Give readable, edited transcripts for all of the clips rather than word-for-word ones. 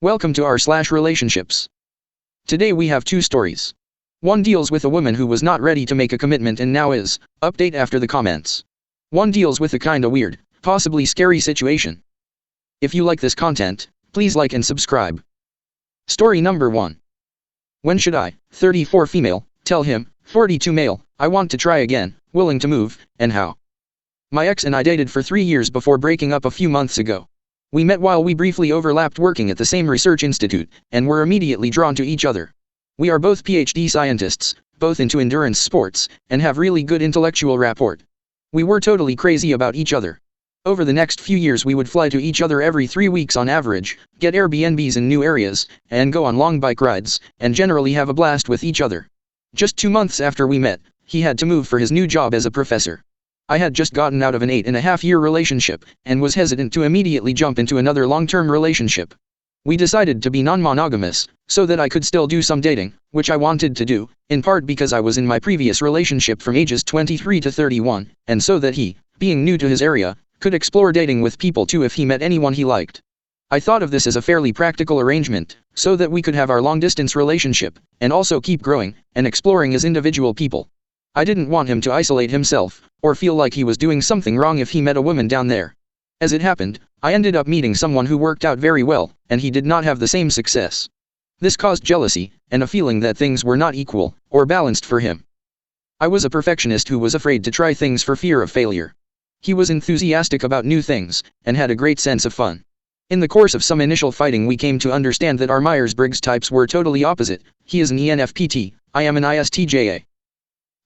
Welcome to r/relationships. Today we have two stories. One deals with a woman who was not ready to make a commitment and now is. Update after the comments. One deals with a kinda weird, possibly scary situation. If you like this content, please like and subscribe. Story number 1. When should I, 34 female, tell him, 42 male, I want to try again, willing to move, and how? My ex and I dated for 3 years before breaking up a few months ago. We met while we briefly overlapped working at the same research institute, and were immediately drawn to each other. We are both PhD scientists, both into endurance sports, and have really good intellectual rapport. We were totally crazy about each other. Over the next few years we would fly to each other every 3 weeks on average, get Airbnbs in new areas, and go on long bike rides, and generally have a blast with each other. Just 2 months after we met, he had to move for his new job as a professor. I had just gotten out of an 8.5-year relationship, and was hesitant to immediately jump into another long-term relationship. We decided to be non-monogamous, so that I could still do some dating, which I wanted to do, in part because I was in my previous relationship from ages 23 to 31, and so that he, being new to his area, could explore dating with people too if he met anyone he liked. I thought of this as a fairly practical arrangement, so that we could have our long-distance relationship, and also keep growing, and exploring as individual people. I didn't want him to isolate himself, or feel like he was doing something wrong if he met a woman down there. As it happened, I ended up meeting someone who worked out very well, and he did not have the same success. This caused jealousy, and a feeling that things were not equal, or balanced for him. I was a perfectionist who was afraid to try things for fear of failure. He was enthusiastic about new things, and had a great sense of fun. In the course of some initial fighting we came to understand that our Myers-Briggs types were totally opposite. He is an ENFPT, I am an ISTJA.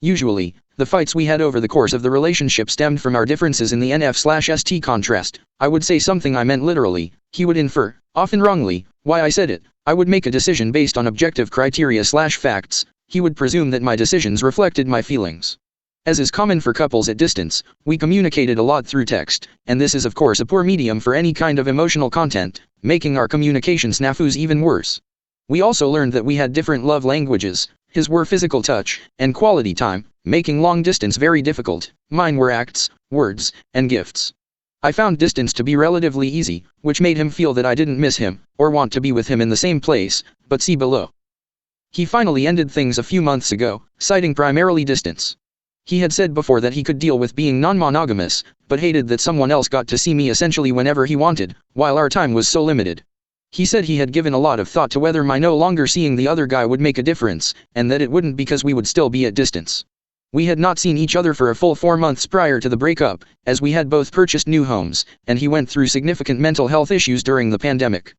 Usually, the fights we had over the course of the relationship stemmed from our differences in the NF/ST contrast. I would say something I meant literally, he would infer, often wrongly, why I said it. I would make a decision based on objective criteria/facts, he would presume that my decisions reflected my feelings. As is common for couples at distance, we communicated a lot through text, and this is of course a poor medium for any kind of emotional content, making our communication snafus even worse. We also learned that we had different love languages. His were physical touch, and quality time, making long distance very difficult. Mine were acts, words, and gifts. I found distance to be relatively easy, which made him feel that I didn't miss him, or want to be with him in the same place, but see below. He finally ended things a few months ago, citing primarily distance. He had said before that he could deal with being non-monogamous, but hated that someone else got to see me essentially whenever he wanted, while our time was so limited. He said he had given a lot of thought to whether my no longer seeing the other guy would make a difference, and that it wouldn't because we would still be at distance. We had not seen each other for a full 4 months prior to the breakup, as we had both purchased new homes, and he went through significant mental health issues during the pandemic.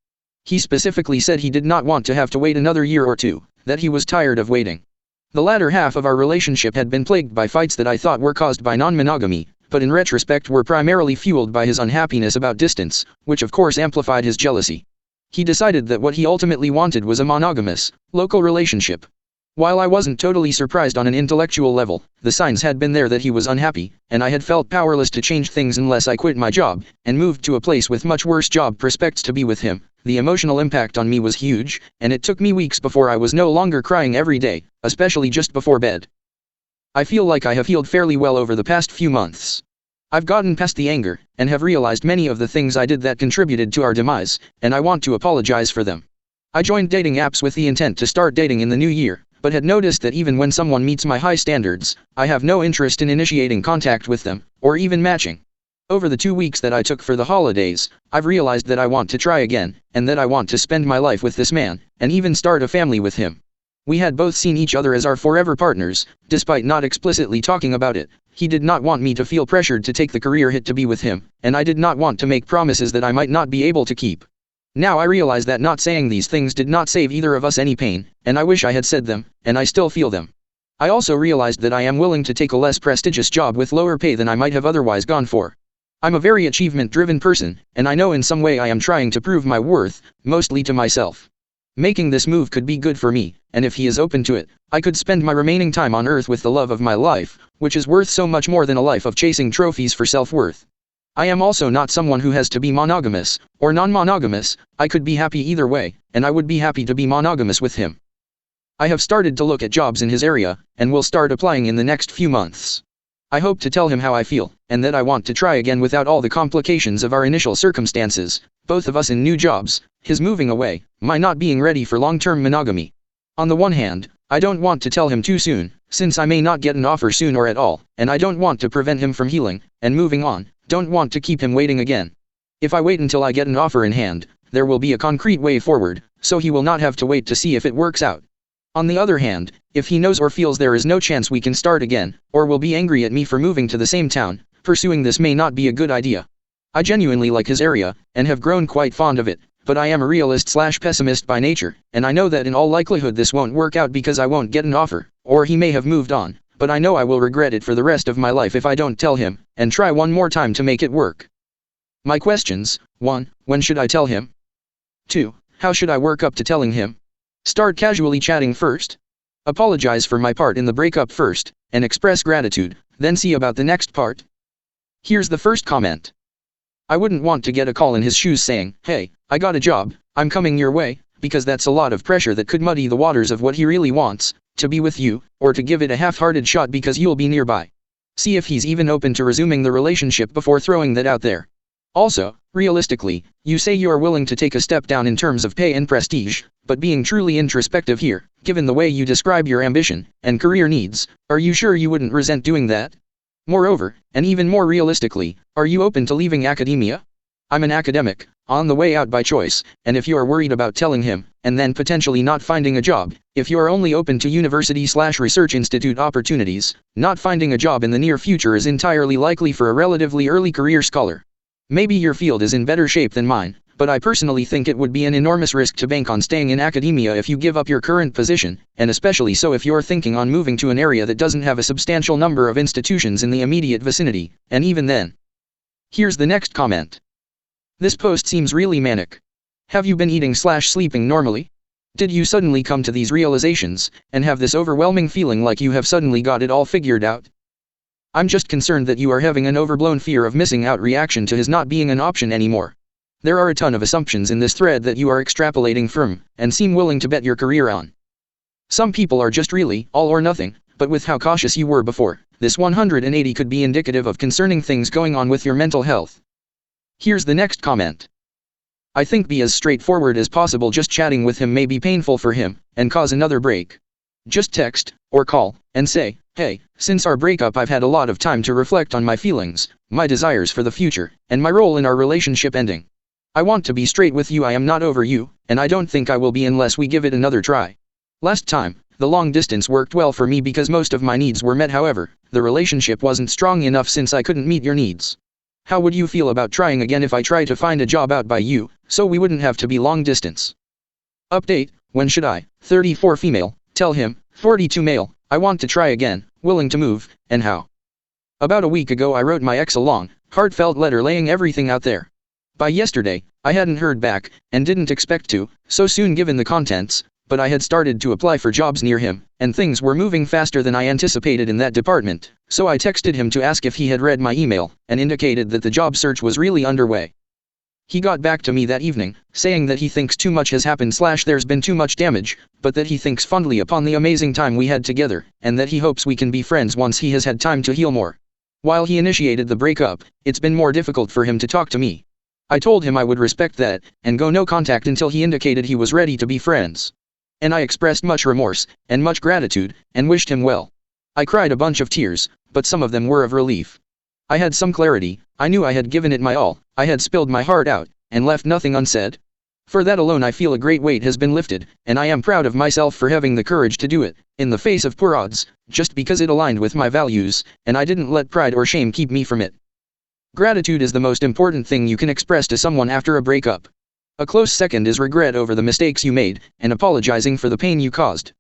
He specifically said he did not want to have to wait another year or two, that he was tired of waiting. The latter half of our relationship had been plagued by fights that I thought were caused by non-monogamy, but in retrospect were primarily fueled by his unhappiness about distance, which of course amplified his jealousy. He decided that what he ultimately wanted was a monogamous, local relationship. While I wasn't totally surprised on an intellectual level, the signs had been there that he was unhappy, and I had felt powerless to change things unless I quit my job, and moved to a place with much worse job prospects to be with him. The emotional impact on me was huge, and it took me weeks before I was no longer crying every day, especially just before bed. I feel like I have healed fairly well over the past few months. I've gotten past the anger, and have realized many of the things I did that contributed to our demise, and I want to apologize for them. I joined dating apps with the intent to start dating in the new year, but had noticed that even when someone meets my high standards, I have no interest in initiating contact with them, or even matching. Over the 2 weeks that I took for the holidays, I've realized that I want to try again, and that I want to spend my life with this man, and even start a family with him. We had both seen each other as our forever partners, despite not explicitly talking about it. He did not want me to feel pressured to take the career hit to be with him, and I did not want to make promises that I might not be able to keep. Now I realize that not saying these things did not save either of us any pain, and I wish I had said them, and I still feel them. I also realized that I am willing to take a less prestigious job with lower pay than I might have otherwise gone for. I'm a very achievement-driven person, and I know in some way I am trying to prove my worth, mostly to myself. Making this move could be good for me, and if he is open to it, I could spend my remaining time on Earth with the love of my life, which is worth so much more than a life of chasing trophies for self-worth. I am also not someone who has to be monogamous, or non-monogamous. I could be happy either way, and I would be happy to be monogamous with him. I have started to look at jobs in his area, and will start applying in the next few months. I hope to tell him how I feel, and that I want to try again without all the complications of our initial circumstances, both of us in new jobs, his moving away, my not being ready for long-term monogamy. On the one hand, I don't want to tell him too soon, since I may not get an offer soon or at all, and I don't want to prevent him from healing and moving on, don't want to keep him waiting again. If I wait until I get an offer in hand, there will be a concrete way forward, so he will not have to wait to see if it works out. On the other hand, if he knows or feels there is no chance we can start again, or will be angry at me for moving to the same town, pursuing this may not be a good idea. I genuinely like his area, and have grown quite fond of it, but I am a realist/pessimist by nature, and I know that in all likelihood this won't work out because I won't get an offer, or he may have moved on, but I know I will regret it for the rest of my life if I don't tell him, and try one more time to make it work. My questions: 1. When should I tell him? 2. How should I work up to telling him? Start casually chatting first. Apologize for my part in the breakup first, and express gratitude, then see about the next part. Here's the first comment. I wouldn't want to get a call in his shoes saying, "Hey, I got a job, I'm coming your way," because that's a lot of pressure that could muddy the waters of what he really wants, to be with you, or to give it a half-hearted shot because you'll be nearby. See if he's even open to resuming the relationship before throwing that out there. Also, realistically, you say you are willing to take a step down in terms of pay and prestige, but being truly introspective here, given the way you describe your ambition and career needs, are you sure you wouldn't resent doing that? Moreover, and even more realistically, are you open to leaving academia? I'm an academic, on the way out by choice, and if you are worried about telling him, and then potentially not finding a job, if you are only open to university/research institute opportunities, not finding a job in the near future is entirely likely for a relatively early career scholar. Maybe your field is in better shape than mine, but I personally think it would be an enormous risk to bank on staying in academia if you give up your current position, and especially so if you're thinking on moving to an area that doesn't have a substantial number of institutions in the immediate vicinity, and even then. Here's the next comment. This post seems really manic. Have you been eating/sleeping normally? Did you suddenly come to these realizations, and have this overwhelming feeling like you have suddenly got it all figured out? I'm just concerned that you are having an overblown fear of missing out reaction to his not being an option anymore. There are a ton of assumptions in this thread that you are extrapolating from, and seem willing to bet your career on. Some people are just really all or nothing, but with how cautious you were before, this 180 could be indicative of concerning things going on with your mental health. Here's the next comment. I think be as straightforward as possible. Just chatting with him may be painful for him, and cause another break. Just text, or call, and say, "Hey, since our breakup I've had a lot of time to reflect on my feelings, my desires for the future, and my role in our relationship ending. I want to be straight with you. I am not over you, and I don't think I will be unless we give it another try. Last time, the long distance worked well for me because most of my needs were met. However, the relationship wasn't strong enough since I couldn't meet your needs. How would you feel about trying again if I try to find a job out by you, so we wouldn't have to be long distance?" Update: when should I, 34 female, tell him, 42 male, I want to try again, willing to move, and how? About a week ago I wrote my ex a long, heartfelt letter laying everything out there. By yesterday, I hadn't heard back, and didn't expect to, so soon given the contents, but I had started to apply for jobs near him, and things were moving faster than I anticipated in that department, so I texted him to ask if he had read my email, and indicated that the job search was really underway. He got back to me that evening, saying that he thinks too much has happened/there's been too much damage, but that he thinks fondly upon the amazing time we had together, and that he hopes we can be friends once he has had time to heal more. While he initiated the breakup, it's been more difficult for him to talk to me. I told him I would respect that, and go no contact until he indicated he was ready to be friends. And I expressed much remorse, and much gratitude, and wished him well. I cried a bunch of tears, but some of them were of relief. I had some clarity. I knew I had given it my all, I had spilled my heart out, and left nothing unsaid. For that alone I feel a great weight has been lifted, and I am proud of myself for having the courage to do it, in the face of poor odds, just because it aligned with my values, and I didn't let pride or shame keep me from it. Gratitude is the most important thing you can express to someone after a breakup. A close second is regret over the mistakes you made, and apologizing for the pain you caused.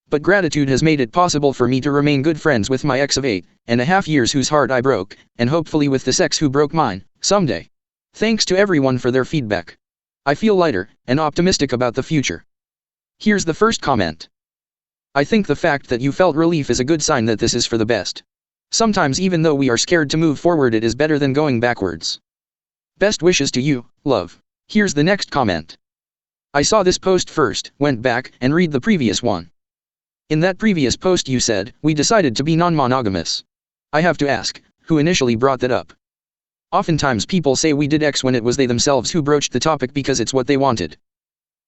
But gratitude has made it possible for me to remain good friends with my ex of 8.5 years whose heart I broke, and hopefully with this ex who broke mine, someday. Thanks to everyone for their feedback. I feel lighter, and optimistic about the future. Here's the first comment. I think the fact that you felt relief is a good sign that this is for the best. Sometimes even though we are scared to move forward, it is better than going backwards. Best wishes to you, love. Here's the next comment. I saw this post first, went back, and read the previous one. In that previous post you said, "We decided to be non-monogamous." I have to ask, who initially brought that up? Oftentimes people say we did X when it was they themselves who broached the topic because it's what they wanted.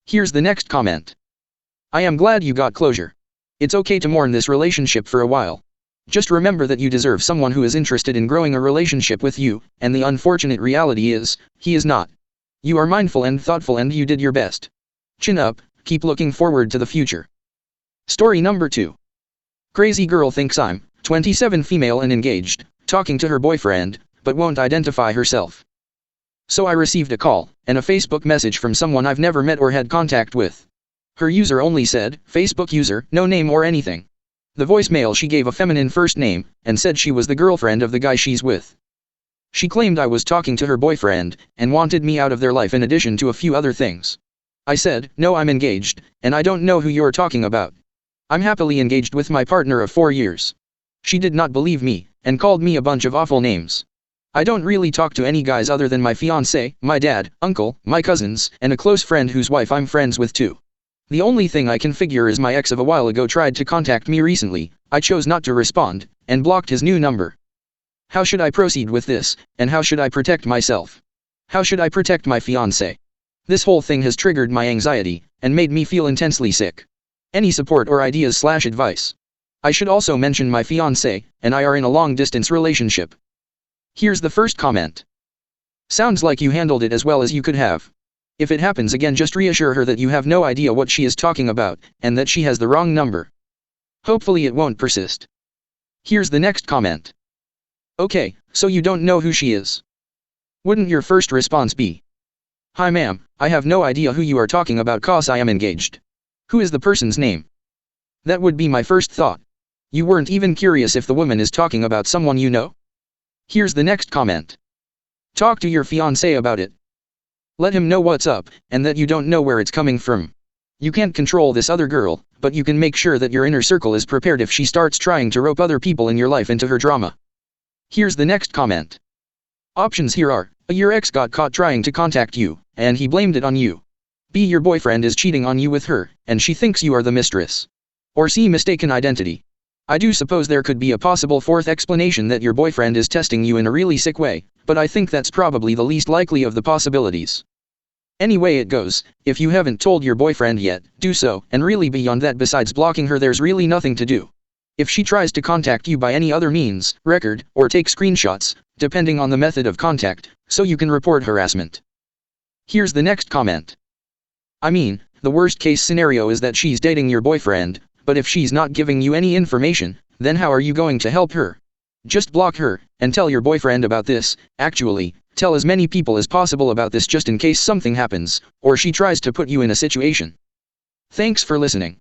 Here's the next comment. I am glad you got closure. It's okay to mourn this relationship for a while. Just remember that you deserve someone who is interested in growing a relationship with you, and the unfortunate reality is, he is not. You are mindful and thoughtful and you did your best. Chin up, keep looking forward to the future. Story number 2. Crazy girl thinks I'm 27 female and engaged, talking to her boyfriend, but won't identify herself. So I received a call, and a Facebook message from someone I've never met or had contact with. Her user only said, Facebook user, no name or anything. The voicemail she gave a feminine first name, and said she was the girlfriend of the guy she's with. She claimed I was talking to her boyfriend, and wanted me out of their life in addition to a few other things. I said, no, I'm engaged, and I don't know who you're talking about. I'm happily engaged with my partner of 4 years. She did not believe me, and called me a bunch of awful names. I don't really talk to any guys other than my fiancé, my dad, uncle, my cousins, and a close friend whose wife I'm friends with too. The only thing I can figure is my ex of a while ago tried to contact me recently. I chose not to respond, and blocked his new number. How should I proceed with this, and how should I protect myself? How should I protect my fiancé? This whole thing has triggered my anxiety, and made me feel intensely sick. Any support or ideas/advice? I should also mention my fiancé and I are in a long-distance relationship. Here's the first comment. Sounds like you handled it as well as you could have. If it happens again, just reassure her that you have no idea what she is talking about, and that she has the wrong number. Hopefully it won't persist. Here's the next comment. Okay, so you don't know who she is. Wouldn't your first response be, hi ma'am, I have no idea who you are talking about cause I am engaged. Who is the person's name? That would be my first thought. You weren't even curious if the woman is talking about someone you know? Here's the next comment. Talk to your fiancé about it. Let him know what's up, and that you don't know where it's coming from. You can't control this other girl, but you can make sure that your inner circle is prepared if she starts trying to rope other people in your life into her drama. Here's the next comment. Options here are, A, your ex got caught trying to contact you, and he blamed it on you. B, your boyfriend is cheating on you with her, and she thinks you are the mistress. Or C, mistaken identity. I do suppose there could be a possible fourth explanation that your boyfriend is testing you in a really sick way, but I think that's probably the least likely of the possibilities. Any way it goes, if you haven't told your boyfriend yet, do so, and really beyond that, besides blocking her, there's really nothing to do. If she tries to contact you by any other means, record, or take screenshots, depending on the method of contact, so you can report harassment. Here's the next comment. I mean, the worst case scenario is that she's dating your boyfriend, but if she's not giving you any information, then how are you going to help her? Just block her, and tell your boyfriend about this. Actually, tell as many people as possible about this just in case something happens, or she tries to put you in a situation. Thanks for listening.